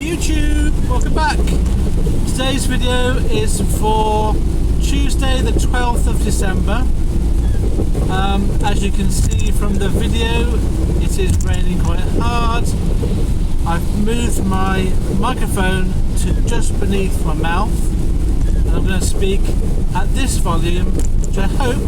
YouTube, welcome back. Today's video is for Tuesday the 12th of December. As you can see from the video, it is raining quite hard. I've moved my microphone to just beneath my mouth and I'm going to speak at this volume, which I hope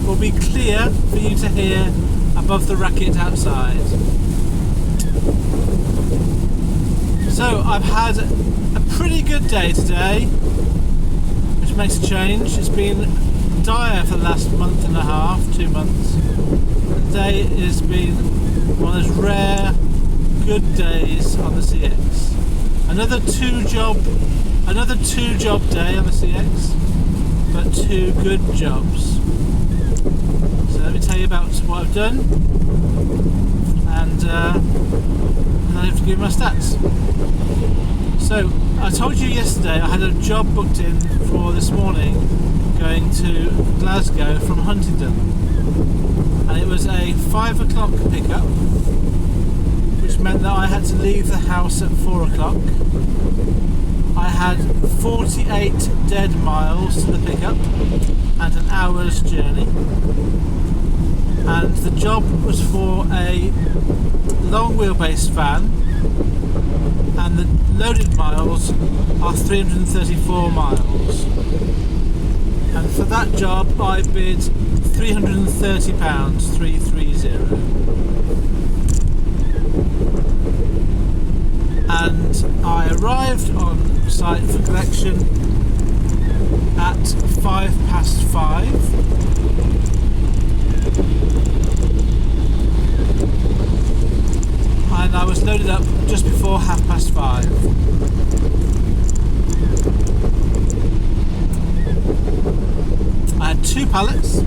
will be clear for you to hear above the racket outside. So I've had a pretty good day today, which makes a change. It's been dire for the last month and a half, 2 months. Today has been one of those rare good days on the CX. Another two job day on the CX, but 2 good jobs. So let me tell you about what I've done, and then I have to give my stats. So I told you yesterday I had a job booked in for this morning going to Glasgow from Huntingdon, and it was a 5 o'clock pickup, which meant that I had to leave the house at 4 o'clock. I had 48 dead miles to the pickup and an hour's journey, and the job was for a long wheelbase van, and the loaded miles are 334 miles, and for that job I bid £330, 330, and I arrived on site for collection at 5:05. And I was loaded up just before 5:30. I had 2 pallets.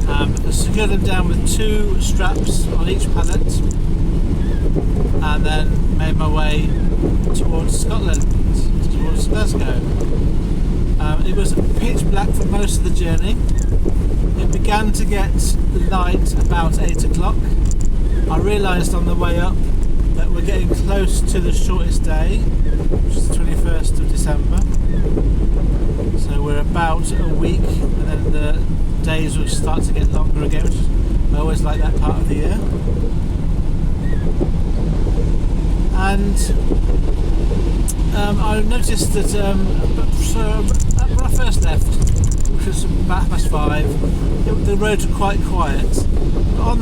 I secured them down with 2 straps on each pallet, and then made my way towards Scotland, towards Glasgow. It was pitch black for most of the journey. It began to get light about 8 o'clock. I realised on the way up that we're getting close to the shortest day, which is the 21st of December. So we're about a week, and then the days will start to get longer again, which I always like that part of the year. And I noticed that when I first left, which was about 5:30, the roads were quite quiet. But on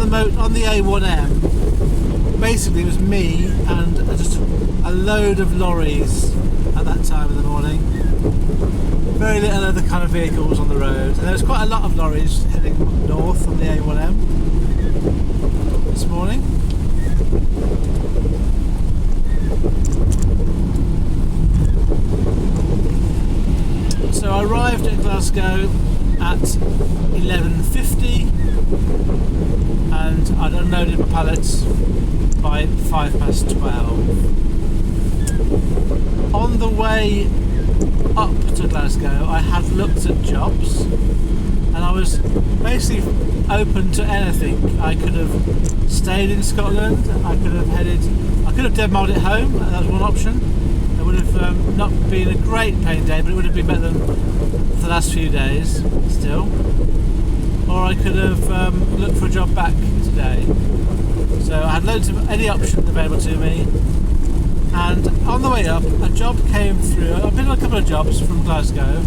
the A1M, basically it was me and just a load of lorries at that time of the morning. Very little other kind of vehicles on the road, and there was quite a lot of lorries heading north on the A1M this morning. So I arrived at Glasgow at 11:50, and I'd unloaded my pallets by 12:05. On the way up to Glasgow, I had looked at jobs, and I was basically open to anything. I could have stayed in Scotland, I could have dead mild it home, that was one option. It would have not been a great paying day, but it would have been better than the last few days still. Or I could have looked for a job back today. So I had loads of any option available to me. And on the way up, a job came through. I've been on a couple of jobs from Glasgow.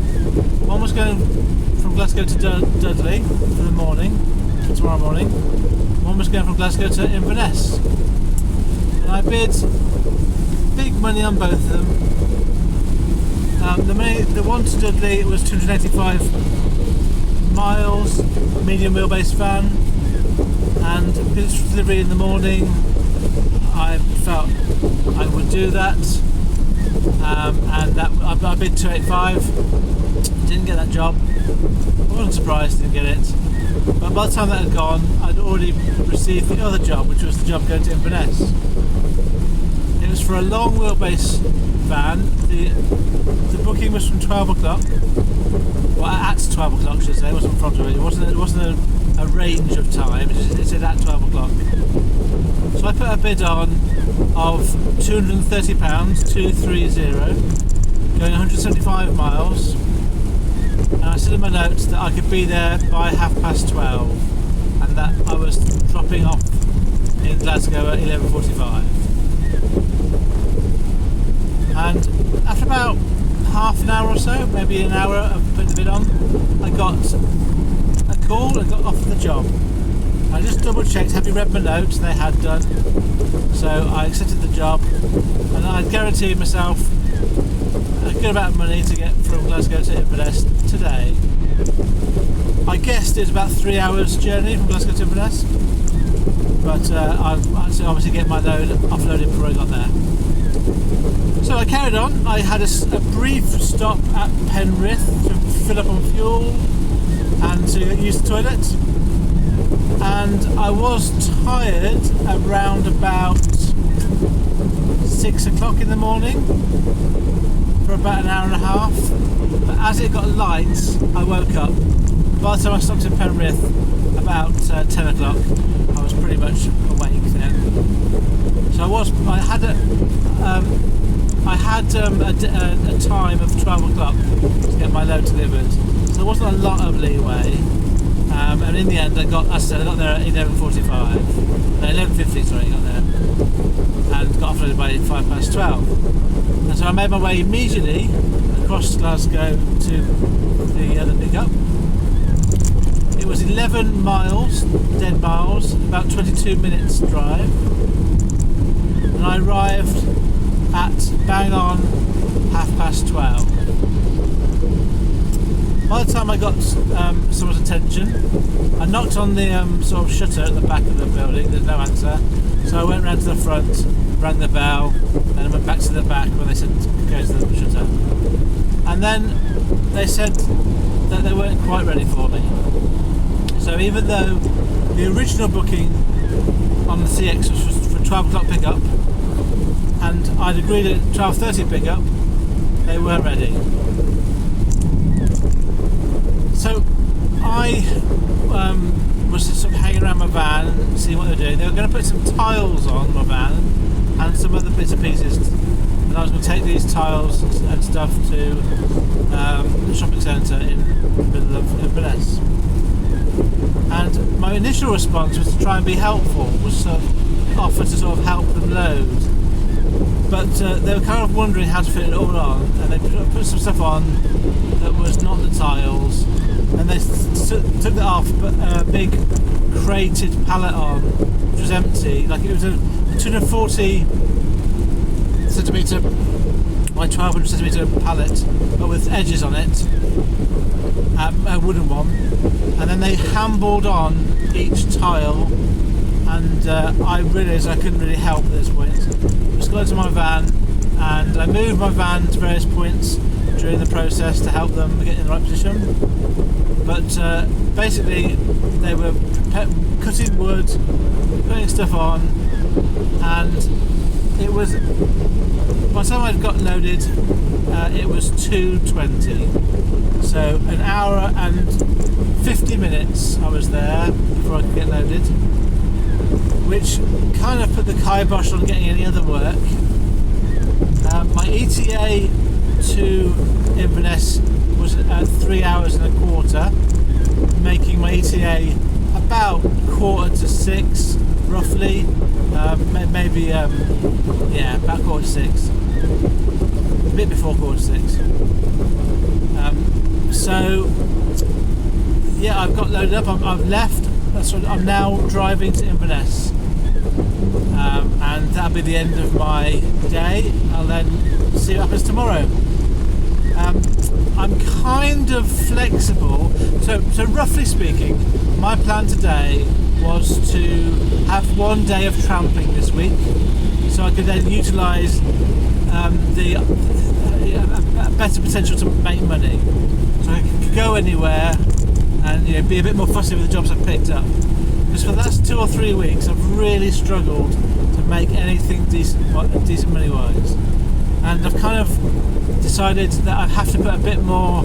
One was going from Glasgow to Dudley for the morning, tomorrow morning. One was going from Glasgow to Inverness. And I bid big money on both of them. The one to Dudley was 285 miles, medium wheelbase van, and because it's delivery in the morning, I felt I would do that, and that I bid 285. Didn't get that job. I wasn't surprised, didn't get it. But by the time that had gone, I'd already received the other job, which was the job going to Inverness. It was for a long wheelbase van. The booking was from 12 o'clock. Well, at 12 o'clock, should I say. It wasn't from 12. It wasn't a range of time. It said at 12 o'clock. So I put a bid on of £230, 230, going 175 miles. And I said in my notes that I could be there by 12:30, and that I was dropping off in Glasgow at 11:45. And after about half an hour or so, maybe an hour of putting the bid on, I got a call and got offered the job. I just double checked, have you read my notes? They had done. So I accepted the job, and I guaranteed myself a good amount of money to get from Glasgow to Inverness today. I guessed it was about 3 hours journey from Glasgow to Inverness, but I had to obviously get my load offloaded before I got there. So I carried on. I had a brief stop at Penrith to fill up on fuel and to use the toilet, and I was tired around about 6 o'clock in the morning for about an hour and a half, but as it got light I woke up. By the time I stopped in Penrith about 10 o'clock, I was pretty much awake then. So I had a time of 12 o'clock to get my load delivered, so there wasn't a lot of leeway. And in the end, I got there at 11:45, 11:50. Sorry, I got there and got offloaded by 12:05. And so I made my way immediately across Glasgow to the other pickup. It was 11 miles, dead miles, about 22 minutes drive, and I arrived at bang on 12:30. By the time I got someone's attention, I knocked on the sort of shutter at the back of the building. There's no answer, so I went round to the front, rang the bell, then I went back to the back when they said go to the shutter. And then they said that they weren't quite ready for me. So even though the original booking on the CX was for 12 o'clock pickup, and I'd agreed at 12:30 pickup, they weren't ready. So I was sort of hanging around my van and seeing what they were doing. They were going to put some tiles on my van and some other bits and pieces, and I was going to take these tiles and stuff to the shopping centre in the middle of Inverness. And my initial response was to try and be helpful, was to offer to sort of help them load. But they were kind of wondering how to fit it all on, and they put some stuff on that was not the tiles, and they took that off, but a big crated pallet on, which was empty. Like it was a 240 centimetre by 1200 centimetre pallet, but with edges on it, a wooden one, and then they handballed on each tile, and I realised I couldn't really help at this point. I just got into my van, and I moved my van to various points during the process to help them get in the right position. But basically, they were cutting wood, putting stuff on, and it was, by the time I'd got loaded, it was 2:20. So an hour and 50 minutes I was there before I could get loaded, which kind of put the kibosh on getting any other work. My ETA to Inverness was at 3 hours and a quarter, making my ETA about 5:45, roughly. Maybe, about 5:45. A bit before 5:45. So, yeah, I've got loaded up. I've left. I'm now driving to Inverness, and that'll be the end of my day. I'll then see what happens tomorrow. I'm kind of flexible, so roughly speaking, my plan today was to have one day of tramping this week, so I could then utilise the better potential to make money, so I could go anywhere and be a bit more fussy with the jobs I've picked up. Because for the last 2 or 3 weeks I've really struggled to make anything decent money wise. And I've kind of decided that I have to put a bit more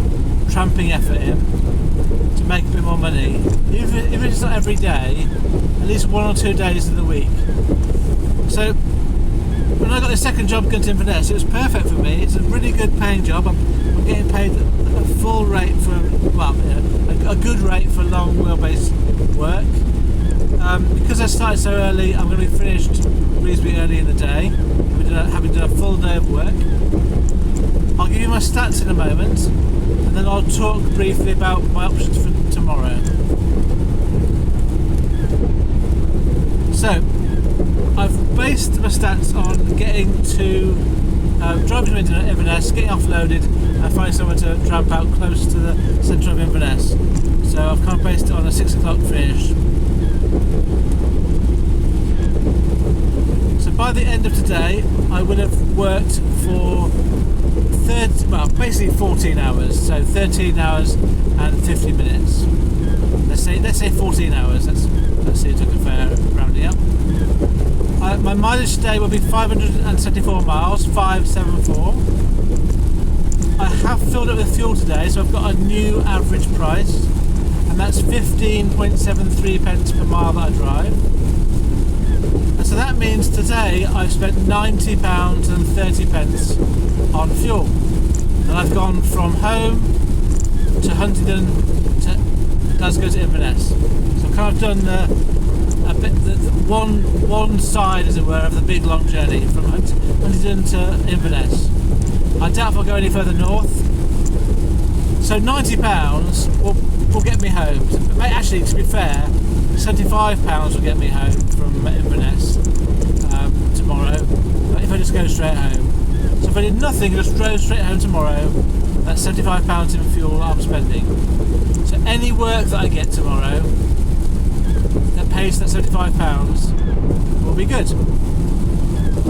tramping effort in to make a bit more money. Even if it's not every day, at least 1 or 2 days of the week. So when I got the second job going to Inverness, it was perfect for me. It's a really good paying job. I'm getting paid a full rate for, a good rate for long wheelbase work. Because I started so early, I'm going to be finished reasonably early in the day, having done a full day of work. I'll give you my stats in a moment, and then I'll talk briefly about my options for tomorrow. So, I've based my stats on getting to driving to Inverness, getting offloaded, and finding somewhere to tramp out close to the centre of Inverness. So I've kind of based it on a 6 o'clock finish. So by the end of today, I will have worked for basically 14 hours. So 13 hours and 50 minutes. Let's say 14 hours. Let's see, it took a fair rounding up. My mileage today will be 574 miles, 574. I have filled up with fuel today, so I've got a new average price, and that's 15.73 pence per mile that I drive. And so that means today I've spent £90 and 30 pence on fuel. And I've gone from home to Huntingdon to Glasgow to Inverness. So I've kind of done one side, as it were, of the big long journey from Huntingdon to Inverness. I doubt if I'll go any further north. So £90 will get me home. Actually, to be fair, £75 will get me home from Inverness tomorrow, if I just go straight home. So if I did nothing, just drove straight home tomorrow, that's £75 in fuel I'm spending. So any work that I get tomorrow that pays that £75 will be good.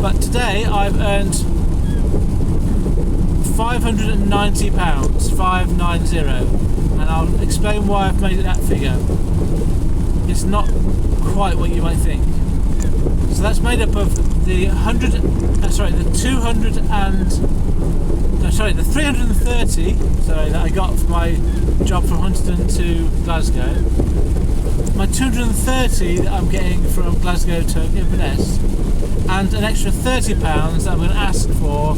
But today I've earned £590, 590, and I'll explain why I've made it that figure. It's not quite what you might think. So that's made up of the 330 that I got for my job from Huntingdon to Glasgow, my 230 that I'm getting from Glasgow to Inverness, and an extra £30 that I'm going to ask for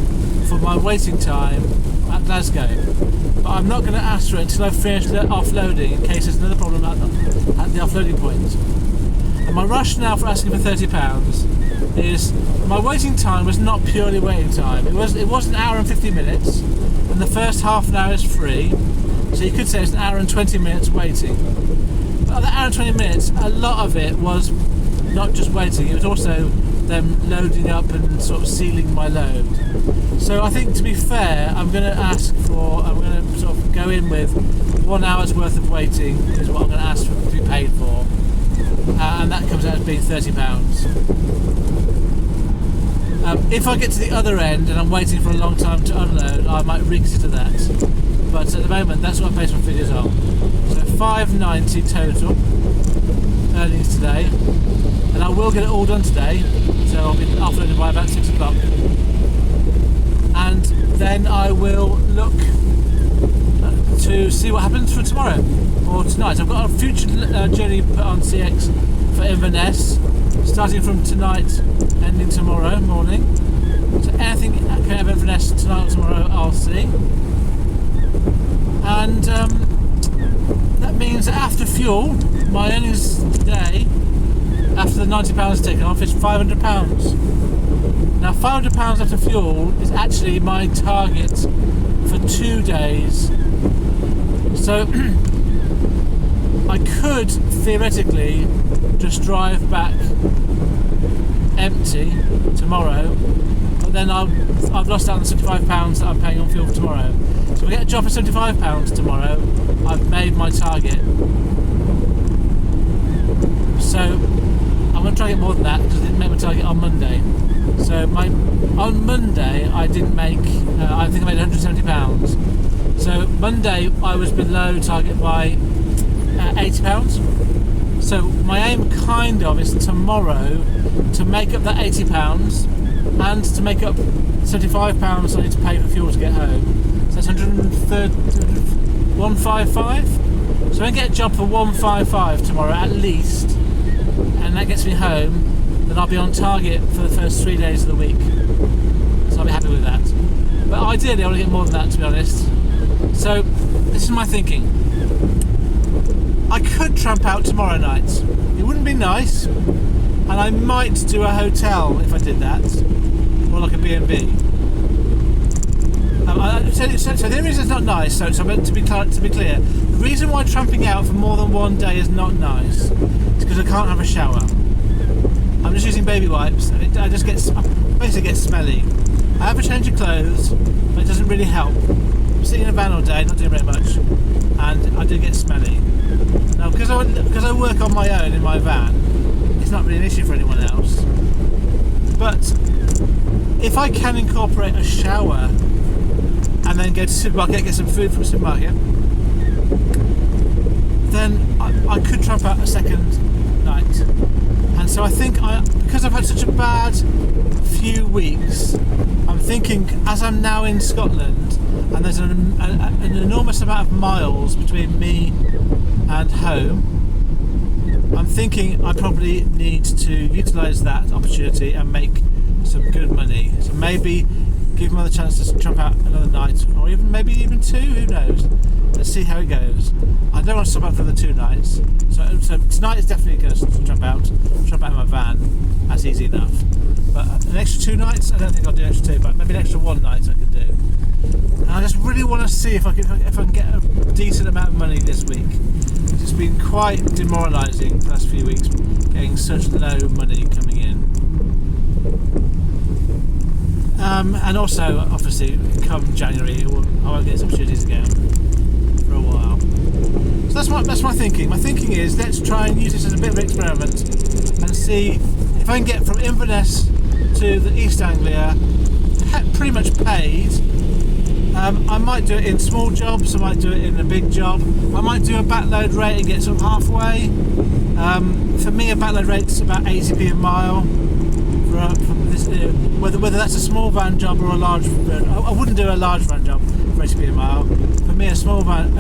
my waiting time at Glasgow. But I'm not going to ask for it until I've finished offloading, in case there's another problem at the offloading point. And my rationale for asking for £30 is my waiting time was not purely waiting time. It was an hour and 50 minutes, and the first half an hour is free, so you could say it's an hour and 20 minutes waiting. But that hour and 20 minutes, a lot of it was not just waiting, it was also them loading up and sort of sealing my load. So I think, to be fair, I'm going to sort of go in with 1 hour's worth of waiting is what I'm going to ask for to be paid for, and that comes out as being £30. If I get to the other end and I'm waiting for a long time to unload, I might reconsider that. But at the moment, that's what I base my figures on. So 590 total earnings today, and I will get it all done today. So I'll be offloaded by about 6 o'clock, and then I will look to see what happens for tomorrow or tonight. I've got a future journey put on CX for Inverness, starting from tonight, ending tomorrow morning. So anything coming out of Inverness tonight or tomorrow, I'll see. And that means that after fuel, my earnings today, after the £90 taken off, is £500. Now £500 after fuel is actually my target for 2 days. So I could theoretically just drive back empty tomorrow, but then I've lost out on the £75 that I'm paying on fuel for tomorrow. So if I get a job for £75 tomorrow, I've made my target. So I'm going to try to get more than that, because I didn't make my target on Monday. So on Monday I didn't make, I think I made £170. So Monday I was below target by £80. So my aim kind of is tomorrow to make up that £80 and to make up £75 I need to pay for fuel to get home. So that's 155. So I get a job for 155 tomorrow at least, and that gets me home. Then I'll be on target for the first 3 days of the week. So I'll be happy with that. But ideally I want to get more than that, to be honest. So this is my thinking. I could tramp out tomorrow night. It wouldn't be nice, and I might do a hotel if I did that, or like a B&B. So the only reason it's not nice, so to be clear, the reason why tramping out for more than one day is not nice is because I can't have a shower. I'm just using baby wipes, and I basically get smelly. I have a change of clothes, but it doesn't really help. I'm sitting in a van all day, not doing very much, and I do get smelly. Now, because I work on my own in my van, it's not really an issue for anyone else. But if I can incorporate a shower and then go to the supermarket, get some food from the supermarket, then I could tramp out a second night. And so I think, because I've had such a bad few weeks, I'm thinking, as I'm now in Scotland and there's an enormous amount of miles between me and home, I'm thinking I probably need to utilise that opportunity and make some good money. So maybe give them another chance to tramp out another night, or maybe even two, who knows. Let's see how it goes. I don't want to stop out for the 2 nights. So tonight is definitely going to tramp out in my van. That's easy enough. But an extra 2 nights, I don't think I'll do an extra 2, but maybe an extra 1 night I could do. And I just really want to see if I can get a decent amount of money this week. It's been quite demoralising the last few weeks, getting such low money coming in. And also, obviously, come January, I won't get some opportunities again for a while. So that's my thinking. My thinking is, let's try and use this as a bit of an experiment and see if I can get from Inverness to the East Anglia pretty much paid. I might do it in small jobs, I might do it in a big job, I might do a backload rate and get sort of halfway. For me, a backload rate's about 80p a mile. From this, whether that's a small van job or a large van. I wouldn't do a large van job for 80p a mile. For me, a small van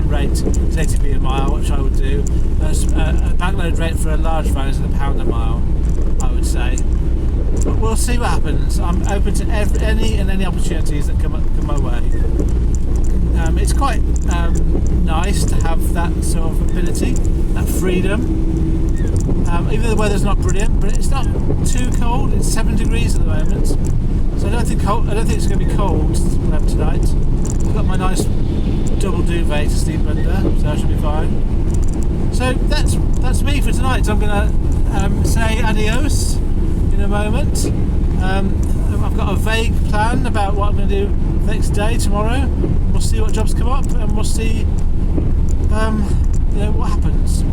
rate is 80p a mile, which I would do. A backload rate for a large van is £1 a mile, I would say. But we'll see what happens. I'm open to any opportunities that come my way. It's quite nice to have that sort of ability, that freedom. Even though the weather's not brilliant, but it's not too cold. It's 7 degrees at the moment, so I don't think it's going to be cold tonight. I've got my nice double duvet to sleep under, so I should be fine. So that's me for tonight. I'm going to say adios in a moment. I've got a vague plan about what I'm going to do next day, tomorrow. We'll see what jobs come up, and we'll see what happens.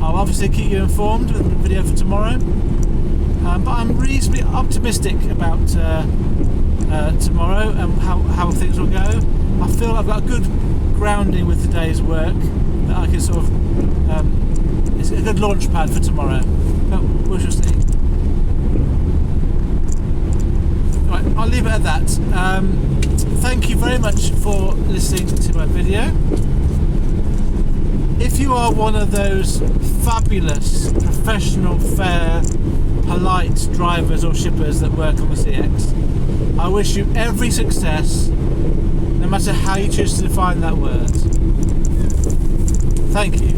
I'll obviously keep you informed with the video for tomorrow, but I'm reasonably optimistic about tomorrow and how things will go. I feel I've got a good grounding with today's work that I can sort of it's a good launch pad for tomorrow, but we shall see. Right, I'll leave it at that. Thank you very much for listening to my video. If you are one of those fabulous, professional, fair, polite drivers or shippers that work on the CX, I wish you every success, no matter how you choose to define that word. Thank you.